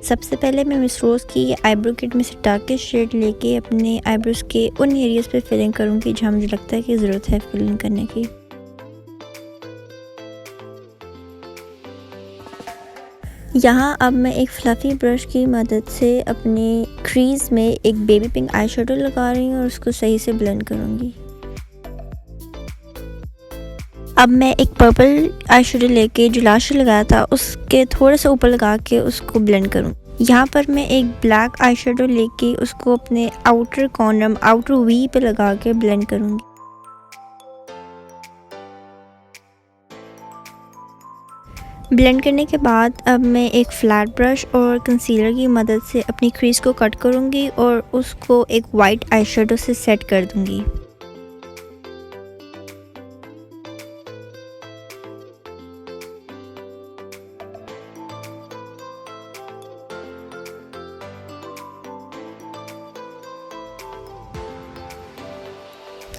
सबसे पहले मैं मिस रोज़ की आईब्रो किट में से डार्केस्ट शेड लेके अपने आईब्रोज के उन एरियाज़ पे फिलिंग करूँगी जहाँ मुझे लगता है कि ज़रूरत है फिलिंग करने की। यहाँ अब मैं एक फ्लफ़ी ब्रश की मदद से अपने क्रीज़ में एक बेबी पिंक आई शेडो लगा रही हूँ और उसको सही से ब्लेंड करूँगी। अब मैं एक पर्पल आई शेडो लेके जो लास्ट लगाया था उसके थोड़ा सा ऊपर लगा के उसको ब्लेंड करूँ। यहाँ पर मैं एक ब्लैक आई शेडो लेके उसको अपने आउटर कॉर्नर आउटर वी पे लगा के ब्लेंड करूँगी। ब्लेंड करने के बाद अब मैं एक फ्लैट ब्रश और कंसीलर की मदद से अपनी क्रीज को कट करूँगी और उसको एक वाइट आई शेडो से सेट कर दूँगी।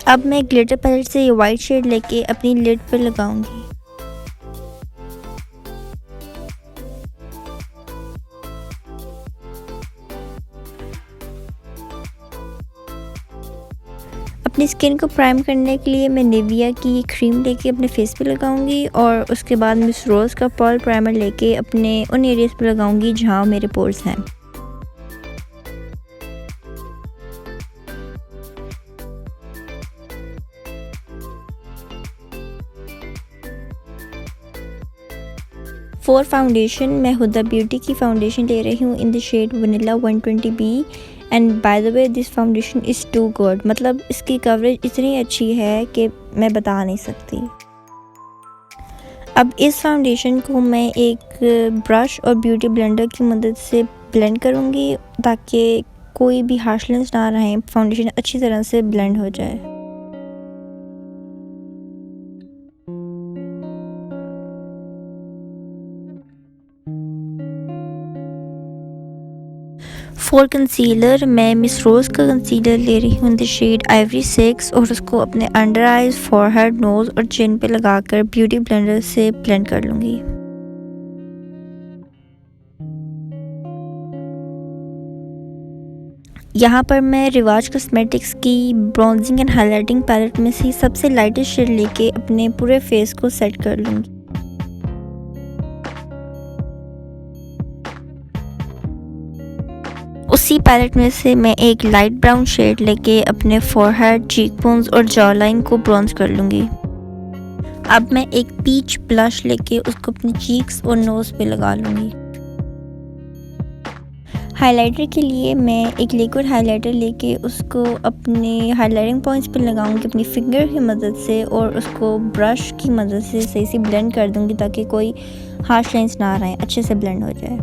अब मैं ग्लिटर पैलेट से ये वाइट शेड लेके अपनी लिड पर लगाऊंगी। अपनी स्किन को प्राइम करने के लिए मैं निविया की क्रीम लेके अपने फेस पे लगाऊंगी और उसके बाद मिस रोज़ का पर्ल प्राइमर लेके अपने उन एरियाज़ पे लगाऊंगी जहाँ मेरे पोर्स हैं। फॉर फाउंडेशन मैं हुदा ब्यूटी की फाउंडेशन ले रही हूँ in the shade vanilla 120B and by the way this foundation is too good, मतलब इसकी कवरेज इतनी अच्छी है कि मैं बता नहीं सकती। अब इस फाउंडेशन को मैं एक ब्रश और ब्यूटी ब्लेंडर की मदद से ब्लेंड करूँगी ताकि कोई भी हार्शनेस ना रहे, फाउंडेशन अच्छी तरह से ब्लेंड हो जाए। फॉर कंसीलर मैं मिस रोज़ का कंसीलर ले रही हूँ इन द शेड आइवरी 6 और उसको अपने अंडर आइज, फॉरहेड, नोज़ और चिन पे लगाकर ब्यूटी ब्लेंडर से ब्लेंड कर लूँगी। यहाँ पर मैं रिवाज कॉस्मेटिक्स की ब्रॉन्जिंग एंड हाइलाइटिंग पैलेट में से सबसे लाइटेस्ट शेड लेके अपने पूरे फेस को सेट कर लूँगी। उसी पैलेट में से मैं एक लाइट ब्राउन शेड लेके अपने फोरहेड, चीक बोन्स और जॉ लाइन को ब्रॉन्ज कर लूँगी। अब मैं एक पीच ब्लश लेके उसको अपने चीक्स और नोज़ पे लगा लूँगी। हाइलाइटर के लिए मैं एक लिक्विड हाइलाइटर लेके उसको अपने हाइलाइटिंग पॉइंट्स पे लगाऊंगी अपनी फिंगर की मदद से और उसको ब्रश की मदद से सही से ब्लेंड कर दूँगी ताकि कोई हार्श लाइंस ना आए, अच्छे से ब्लेंड हो जाए।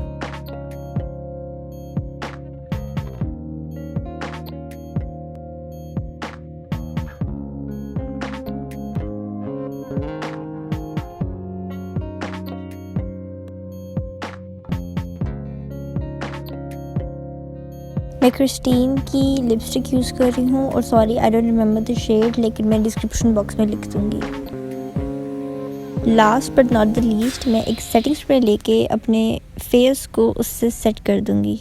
मैं क्रिस्टीन की लिपस्टिक यूज़ कर रही हूँ और sorry I don't remember the shade, लेकिन मैं डिस्क्रिप्शन बॉक्स में लिख दूँगी। Last but not the least मैं एक सेटिंग स्प्रे लेके अपने फेस को उससे सेट कर दूँगी।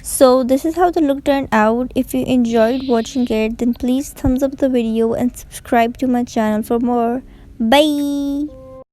So this is how the look turned out. If you enjoyed watching it, then please thumbs up the video and subscribe to my channel for more. Bye!